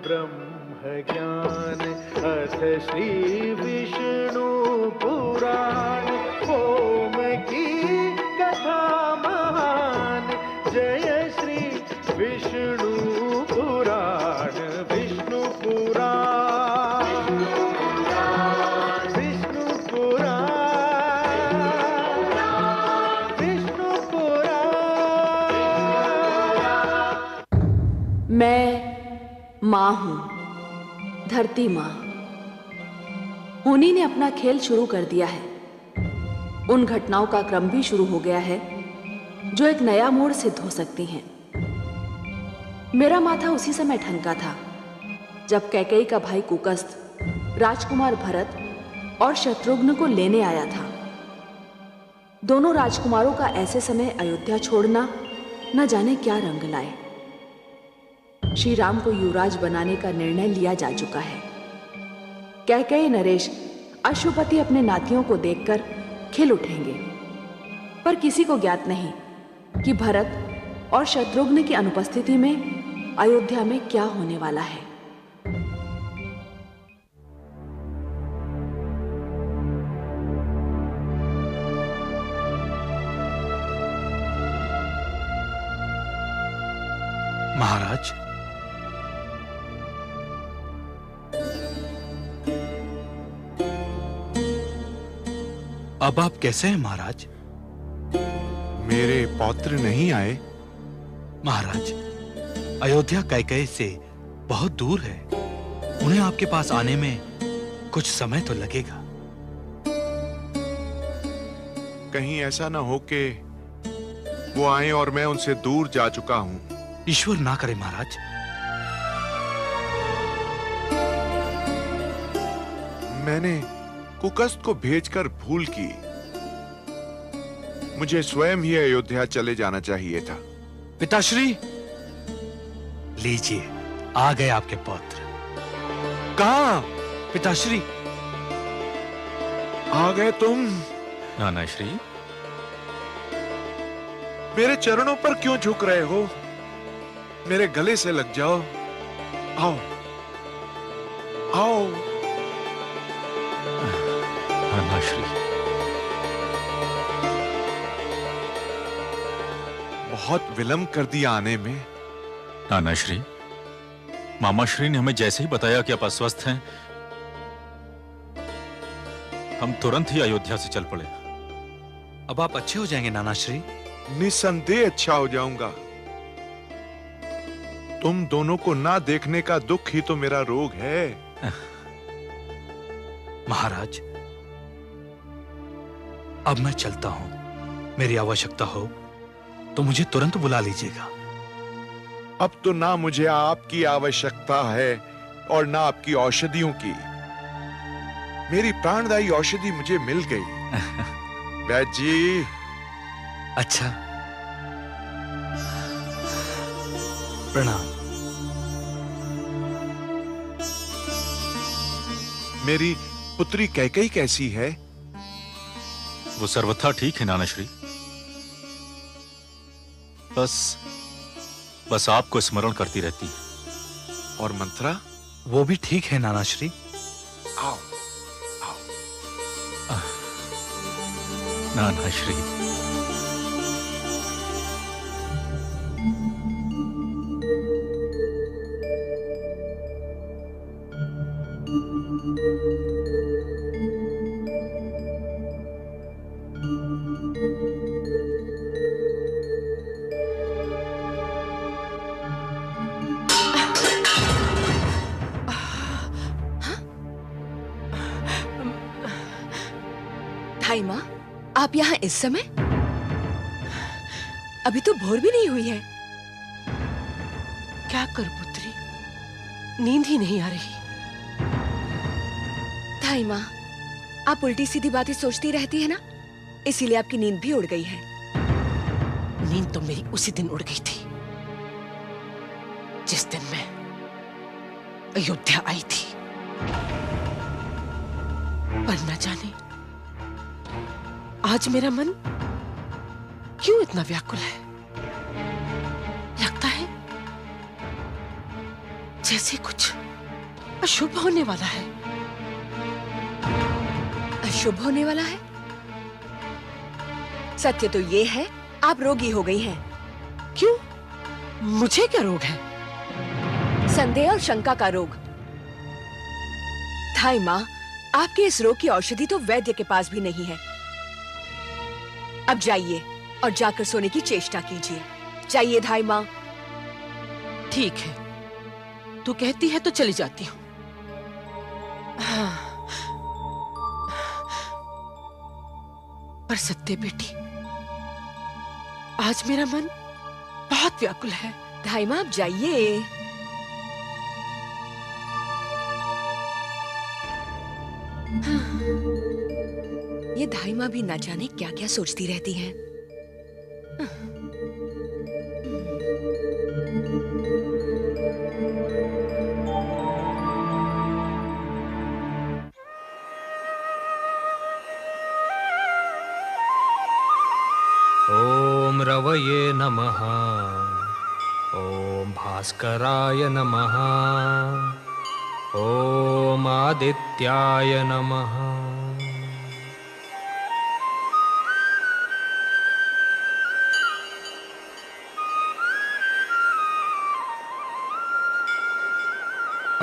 ब्रह्म ज्ञान अथ श्री विष्णु पुराण ओम की कथा महान। जय श्री विष्णु पुराण विष्णु पुराण विष्णु पुराण विष्णु पुराण। मैं माँ हूँ, धरती माँ। उन्हीं ने अपना खेल शुरू कर दिया है। उन घटनाओं का क्रम भी शुरू हो गया है जो एक नया मोड़ सिद्ध हो सकती हैं। मेरा माथा उसी समय ठनका था जब कैकेयी का भाई कुकस्थ राजकुमार भरत और शत्रुघ्न को लेने आया था। दोनों राजकुमारों का ऐसे समय अयोध्या छोड़ना न जाने क्या रंग लाए। श्री राम को युवराज बनाने का निर्णय लिया जा चुका है। कैकेयी नरेश अश्वपति अपने नातियों को देखकर खिल उठेंगे, पर किसी को ज्ञात नहीं कि भरत और शत्रुघ्न की अनुपस्थिति में अयोध्या में क्या होने वाला है। महाराज, अब आप कैसे हैं महाराज? मेरे पौत्र नहीं आए? महाराज, अयोध्या कैकेयी से बहुत दूर है। उन्हें आपके पास आने में कुछ समय तो लगेगा। कहीं ऐसा ना हो कि वो आए और मैं उनसे दूर जा चुका हूं। ईश्वर ना करे महाराज। मैंने कुकस्थ को भेजकर भूल की। मुझे स्वयं ही अयोध्या चले जाना चाहिए था। पिताश्री, लीजिए, आ गए आपके पौत्र। कहां? पिताश्री, आ गए तुम? नाना श्री, मेरे चरणों पर क्यों झुक रहे हो? मेरे गले से लग जाओ। आओ आओ। नाना श्री, बहुत विलंब कर दिया आने में। नाना श्री, मामा श्री ने हमें जैसे ही बताया कि आप अस्वस्थ हैं, हम तुरंत ही अयोध्या से चल पड़े। अब आप अच्छे हो जाएंगे नाना श्री। निसंदेह अच्छा हो जाऊंगा। तुम दोनों को ना देखने का दुख ही तो मेरा रोग है। महाराज, अब मैं चलता हूं। मेरी आवश्यकता हो तो मुझे तुरंत बुला लीजिएगा। अब तो ना मुझे आपकी आवश्यकता है और ना आपकी औषधियों की। मेरी प्राणदायी औषधि मुझे मिल गई। वैद्य जी। अच्छा, प्रणाम। मेरी पुत्री कैकेयी कैसी है? वो सर्वथा ठीक है नाना श्री। बस आपको स्मरण करती रहती है। और मंत्रा? वो भी ठीक है नाना श्री। आओ आओ। नाना श्री, भाई माँ, आप यहाँ इस समय? अभी तो भोर भी नहीं हुई है। क्या कर पुत्री, नींद ही नहीं आ रही। धाई माँ, आप उल्टी सीधी बातें सोचती रहती है ना, इसीलिए आपकी नींद भी उड़ गई है। नींद तो मेरी उसी दिन उड़ गई थी जिस दिन मैं अयोध्या आई थी। पर न जाने आज मेरा मन क्यों इतना व्याकुल है। लगता है जैसे कुछ अशुभ होने वाला है। अशुभ होने वाला है? सत्य तो ये है, आप रोगी हो गई हैं। क्यों? मुझे क्या रोग है? संदेह और शंका का रोग। धाई माँ, आपके इस रोग की औषधि तो वैद्य के पास भी नहीं है। अब जाइए और जाकर सोने की चेष्टा कीजिए। जाइए धाई माँ। ठीक है, तू कहती है तो चली जाती हूँ। पर सत्य बेटी, आज मेरा मन बहुत व्याकुल है। धाई माँ, आप जाइए। ये धाई माँ भी न जाने क्या क्या सोचती रहती हैं। ओम रवये नमः। ओम भास्कराय नमः। ओम आदित्याय नमः।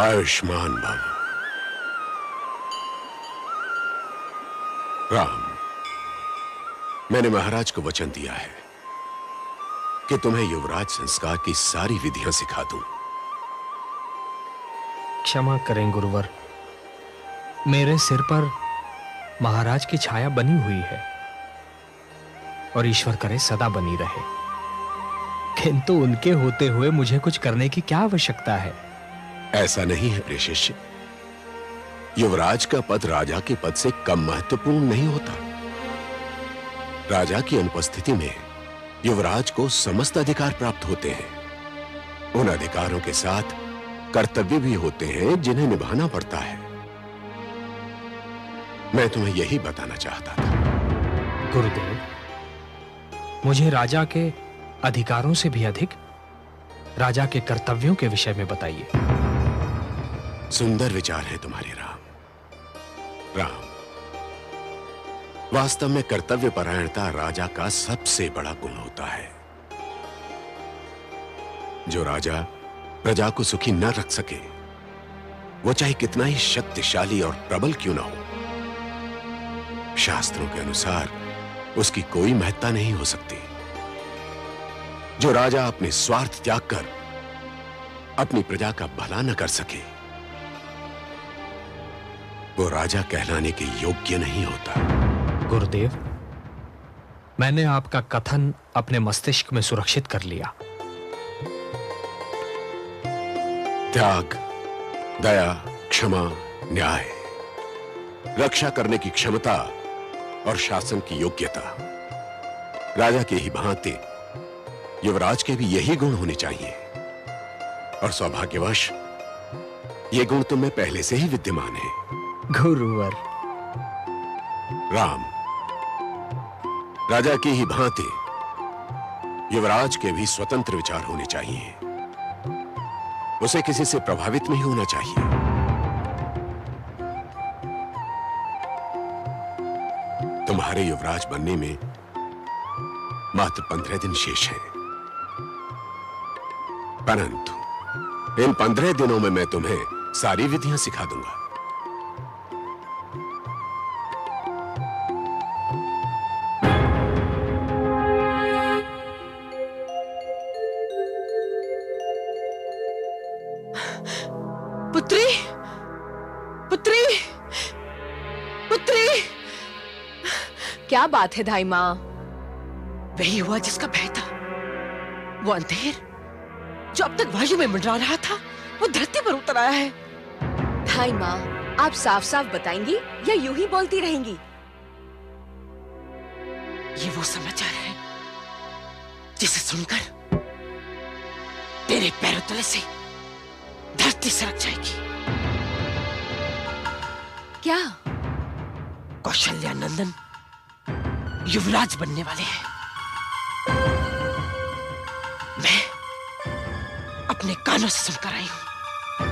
आयुष्मान भव। राम, मैंने महाराज को वचन दिया है कि तुम्हें युवराज संस्कार की सारी विधियां सिखा दूं। क्षमा करें गुरुवर, मेरे सिर पर महाराज की छाया बनी हुई है और ईश्वर करे सदा बनी रहे, किंतु उनके होते हुए मुझे कुछ करने की क्या आवश्यकता है? ऐसा नहीं है प्रिय शिष्य, युवराज का पद राजा के पद से कम महत्वपूर्ण नहीं होता। राजा की अनुपस्थिति में युवराज को समस्त अधिकार प्राप्त होते हैं। उन अधिकारों के साथ कर्तव्य भी होते हैं जिन्हें निभाना पड़ता है। मैं तुम्हें यही बताना चाहता था। गुरुदेव, मुझे राजा के अधिकारों से भी अधिक राजा के कर्तव्यों के विषय में बताइए। सुंदर विचार है तुम्हारे राम। राम, वास्तव में कर्तव्य परायणता राजा का सबसे बड़ा गुण होता है। जो राजा प्रजा को सुखी न रख सके, वो चाहे कितना ही शक्तिशाली और प्रबल क्यों ना हो, शास्त्रों के अनुसार उसकी कोई महत्ता नहीं हो सकती। जो राजा अपने स्वार्थ त्याग कर अपनी प्रजा का भला न कर सके, वो राजा कहलाने के योग्य नहीं होता। गुरुदेव, मैंने आपका कथन अपने मस्तिष्क में सुरक्षित कर लिया। त्याग, दया, क्षमा, न्याय, रक्षा करने की क्षमता और शासन की योग्यता, राजा के ही भांति युवराज के भी यही गुण होने चाहिए। और सौभाग्यवश ये गुण तुम में पहले से ही विद्यमान है। गुरुवर, राम, राजा की ही भांति युवराज के भी स्वतंत्र विचार होने चाहिए। उसे किसी से प्रभावित नहीं होना चाहिए। तुम्हारे युवराज बनने में मात्र 15 दिन शेष हैं, परंतु इन 15 दिनों में मैं तुम्हें सारी विधियां सिखा दूंगा। पुत्री, पुत्री, पुत्री। क्या बात है धाई माँ? वही हुआ जिसका भय था। वो अंधेर जो अब तक वायु में मंडरा रहा था, वो धरती पर उतर आया है। धाई माँ, आप साफ साफ बताएंगी या यूं ही बोलती रहेंगी? ये वो समाचार है जिसे सुनकर तेरे पैरों तले से धरती सरक जाएगी। क्या? कौशल्या नंदन युवराज बनने वाले हैं। मैं अपने कानों से सुनकर आई हूं।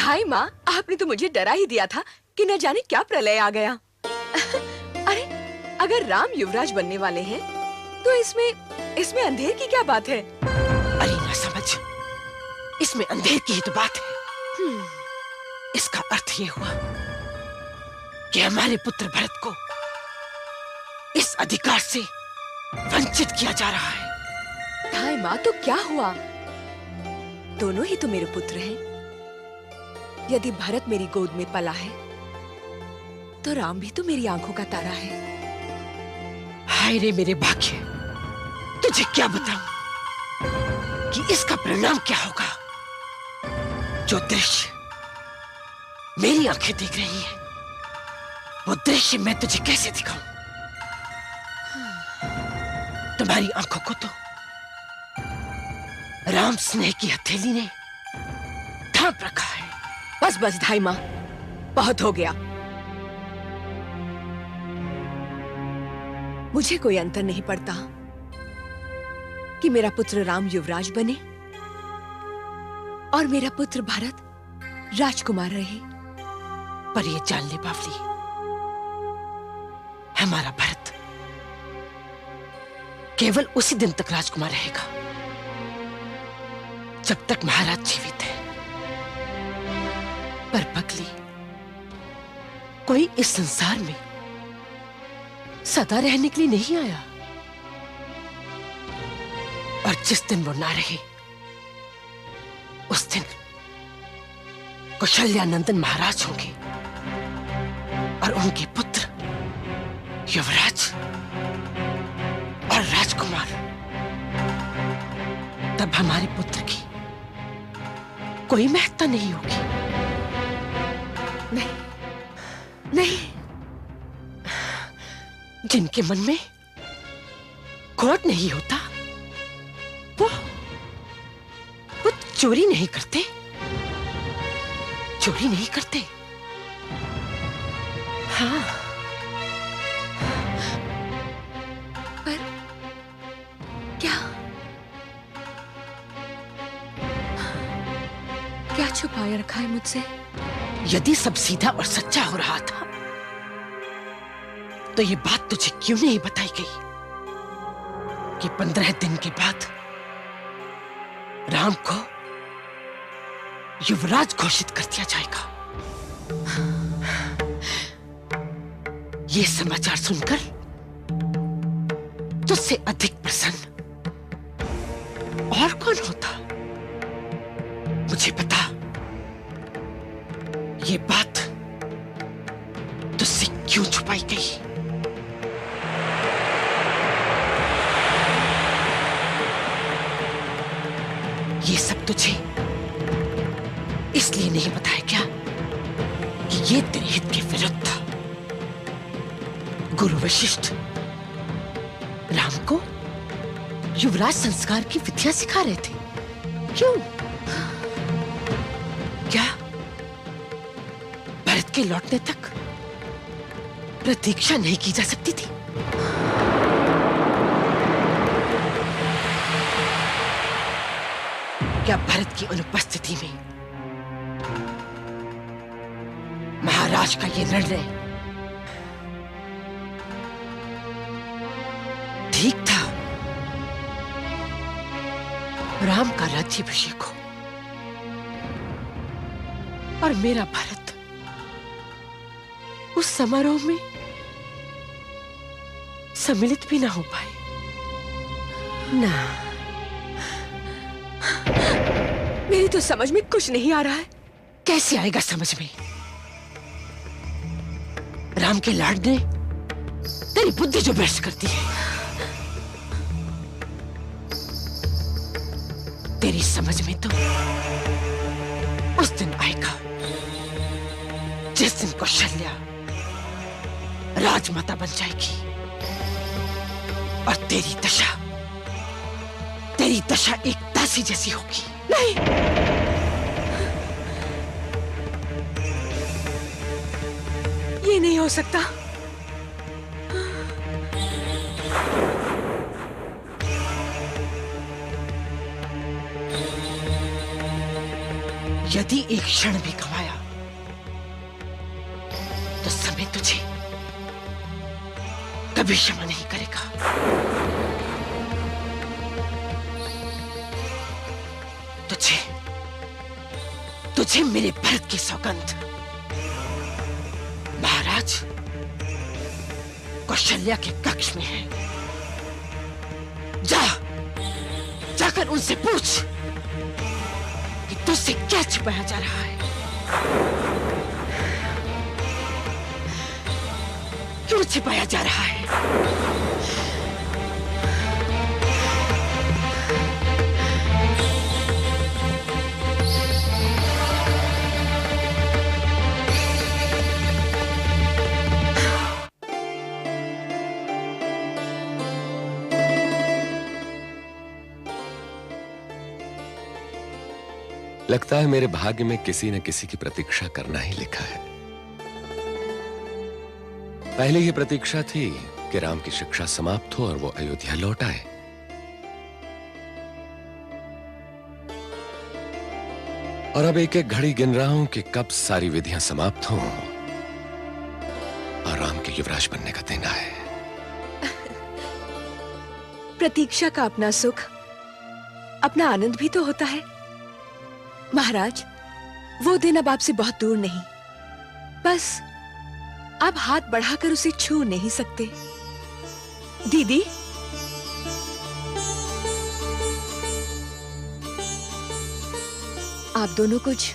धाई माँ, आपने तो मुझे डरा ही दिया था कि न जाने क्या प्रलय आ गया। अरे, अगर राम युवराज बनने वाले हैं, तो इसमें अंधेर की क्या बात है? अरे ना समझ, इसमें अंधेर की ही तो बात है। इसका अर्थ ये हुआ कि हमारे पुत्र भरत को इस अधिकार से वंचित किया जा रहा है। धाई माँ, तो क्या हुआ? दोनों ही तो मेरे पुत्र हैं। यदि भरत मेरी गोद में पला है, तो राम भी तो मेरी आंखों का तारा है। हाय रे मेरे भाग्य, तुझे क्या बताऊं कि इसका परिणाम क्या होगा। जो दृश्य मेरी आंखें देख रही हैं, वो दृश्य मैं तुझे कैसे दिखाऊं? तुम्हारी आंखों को तो राम स्नेह की हथेली ने ढांप रखा है। बस बस धाई माँ, बहुत हो गया। मुझे कोई अंतर नहीं पड़ता कि मेरा पुत्र राम युवराज बने और मेरा पुत्र भरत राजकुमार रहे। पर ये जान ले बावली, हमारा भरत केवल उसी दिन तक राजकुमार रहेगा जब तक महाराज जीवित है। पर पगली, कोई इस संसार में सदा रहने के लिए नहीं आया, और जिस दिन वो ना रहे, उस दिन कौशल्यानंदन महाराज होंगे और उनके पुत्र युवराज और राजकुमार। तब हमारे पुत्र की कोई महत्ता नहीं होगी। नहीं, नहीं। जिनके मन में खोट नहीं होता, वो चोरी नहीं करते, चोरी नहीं करते। हाँ, पर क्या छुपाया रखा है मुझसे? यदि सब सीधा और सच्चा हो रहा था, तो ये बात तुझे क्यों नहीं बताई गई कि 15 दिन के बाद राम को युवराज घोषित कर दिया जाएगा। ये समाचार सुनकर तुझसे अधिक प्रसन्न और कौन होता? मुझे पता, ये बात तुझसे क्यों छुपाई गई। ये सब तुझे इसलिए नहीं बताया क्या कि ये तेरे हित के विरुद्ध था। गुरु वशिष्ठ राम को युवराज संस्कार की विद्या सिखा रहे थे। क्यों? क्या भरत के लौटने तक प्रतीक्षा नहीं की जा सकती थी? क्या भरत की अनुपस्थिति में महाराज का यह निर्णय ठीक था? राम का राज्याभिषेक हो और मेरा भरत उस समारोह में सम्मिलित भी ना हो पाए। ना, मेरी तो समझ में कुछ नहीं आ रहा है। कैसे आएगा समझ में? राम के लाड ने तेरी बुद्धि जो भ्रष्ट करती है। तेरी समझ में तो उस दिन आएगा जिस दिन कौशल्या राजमाता बन जाएगी और तेरी दशा एक दासी जैसी होगी। नहीं, ये नहीं हो सकता। यदि एक क्षण भी गंवाया तो समय तुझे कभी क्षमा नहीं करेगा। तुझे मेरे भरत की सौगंध। महाराज कौशल्या के कक्ष में है। जाकर उनसे पूछ कि तुझसे क्या छिपाया जा रहा है, क्यों छिपाया जा रहा है। लगता है मेरे भाग्य में किसी न किसी की प्रतीक्षा करना ही लिखा है। पहले ये प्रतीक्षा थी कि राम की शिक्षा समाप्त हो और वो अयोध्या लौट आए। और अब एक एक घड़ी गिन रहा हूं कि कब सारी विधियां समाप्त हों और राम के युवराज बनने का दिन आए। प्रतीक्षा का अपना सुख, अपना आनंद भी तो होता है। महाराज, वो दिन अब आपसे बहुत दूर नहीं, बस आप हाथ बढ़ाकर उसे छू नहीं सकते। दीदी, आप दोनों कुछ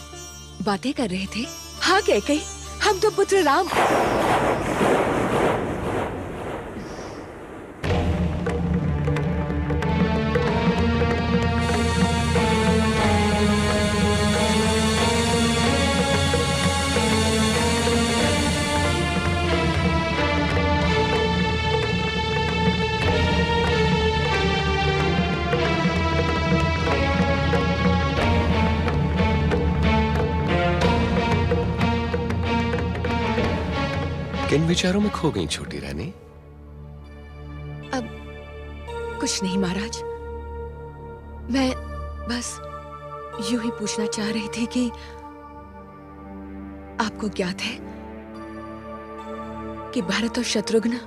बातें कर रहे थे। हाँ कैकेयी, हम तो पुत्र राम। किन विचारों में खो गई छोटी रानी? अब कुछ नहीं महाराज, मैं बस यूं ही पूछना चाह रही थी कि आपको ज्ञात है कि भरत और शत्रुघ्न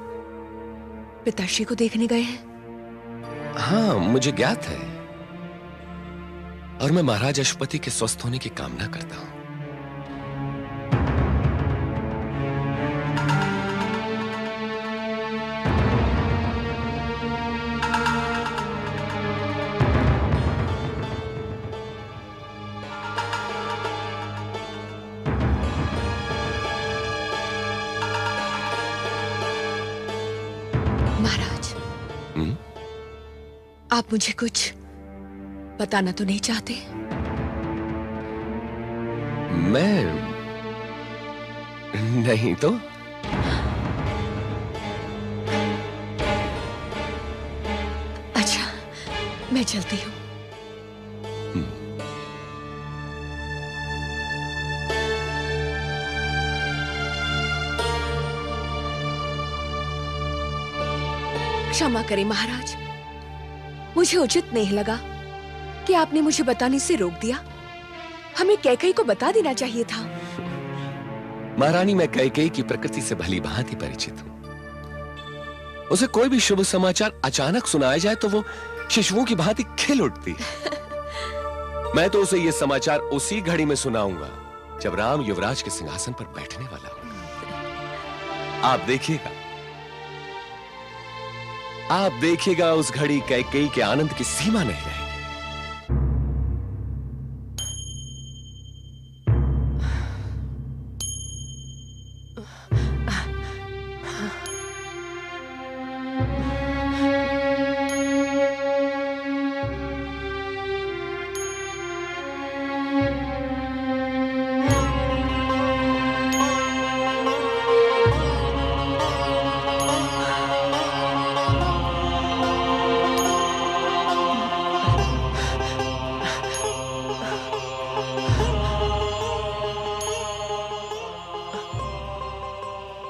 पिताश्री को देखने गए हैं? हाँ, मुझे ज्ञात है और मैं महाराज अश्वपति के स्वस्थ होने की कामना करता हूं। आप मुझे कुछ बताना तो नहीं चाहते? मैं नहीं तो। अच्छा, मैं चलती हूँ। क्षमा करें महाराज, मुझे उचित नहीं लगा कि आपने मुझे बताने से रोक दिया। हमें कैकेयी को बता देना चाहिए था। महारानी, मैं कैकेयी की प्रकृति से भली भांति परिचित हूं। उसे कोई भी शुभ समाचार अचानक सुनाया जाए तो वो शिशुओं की भांति खिल उठती है। मैं तो उसे ये समाचार उसी घड़ी में सुनाऊंगा जब राम युवराज के सिंहासन पर बैठने वाला होगा। आप देखिएगा उस घड़ी कैकेयी के आनंद की सीमा नहीं रहेगी।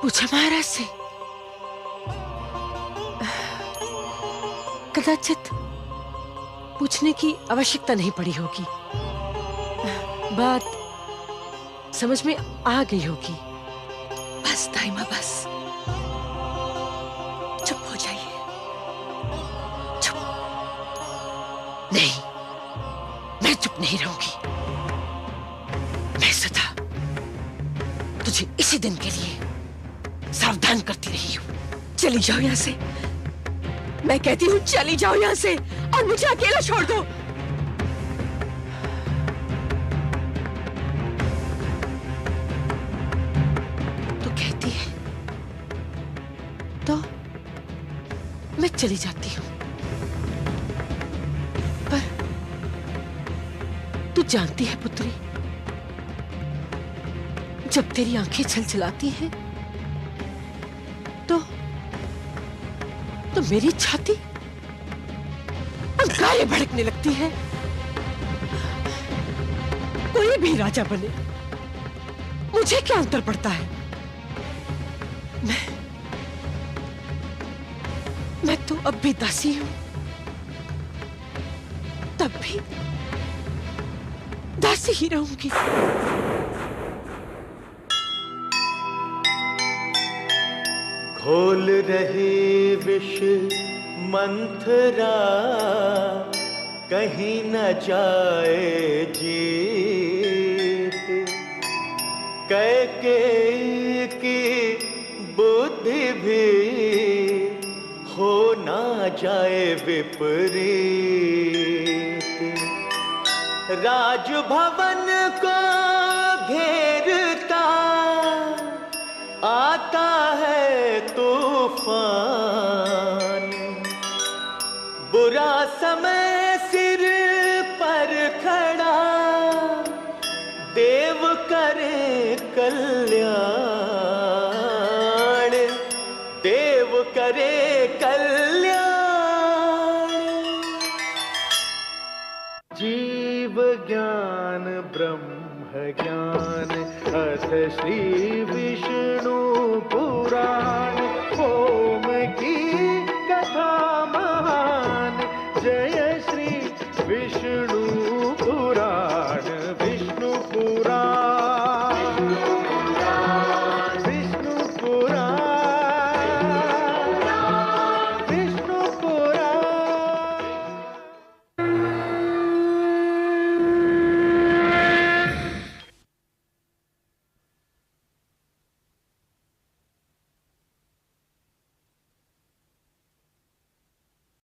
पूछा महाराज से? कदाचित पूछने की आवश्यकता नहीं पड़ी होगी। बात समझ में आ गई होगी। बस दाइमा बस, चुप हो जाइए। चुप। नहीं, मैं चुप नहीं रहूंगी। मैं सदा तुझे इसी दिन के लिए सावधान करती रही हूं। चली जाओ यहाँ से, मैं कहती हूँ चली जाओ यहाँ से और मुझे अकेला छोड़ दो। तो कहती है तो मैं चली जाती हूं, पर तू जानती है पुत्री, जब तेरी आंखें छलछलाती हैं तो मेरी छाती अंगारे भड़कने लगती है। कोई भी राजा बने, मुझे क्या अंतर पड़ता है? मैं तो अब भी दासी हूं, तब भी दासी ही रहूंगी। खोल रही विष मंथरा, कहीं न जाए जीत। कैकेयी की बुद्धि भी हो ना जाए विपरीत। राजभवन को घेरता आता है तूफान। बुरा समय सिर पर खड़ा, देव करे कल्याण। देव करे कल्याण। जीव ज्ञान ब्रह्म ज्ञान अथ श्री विष्णु पुराण।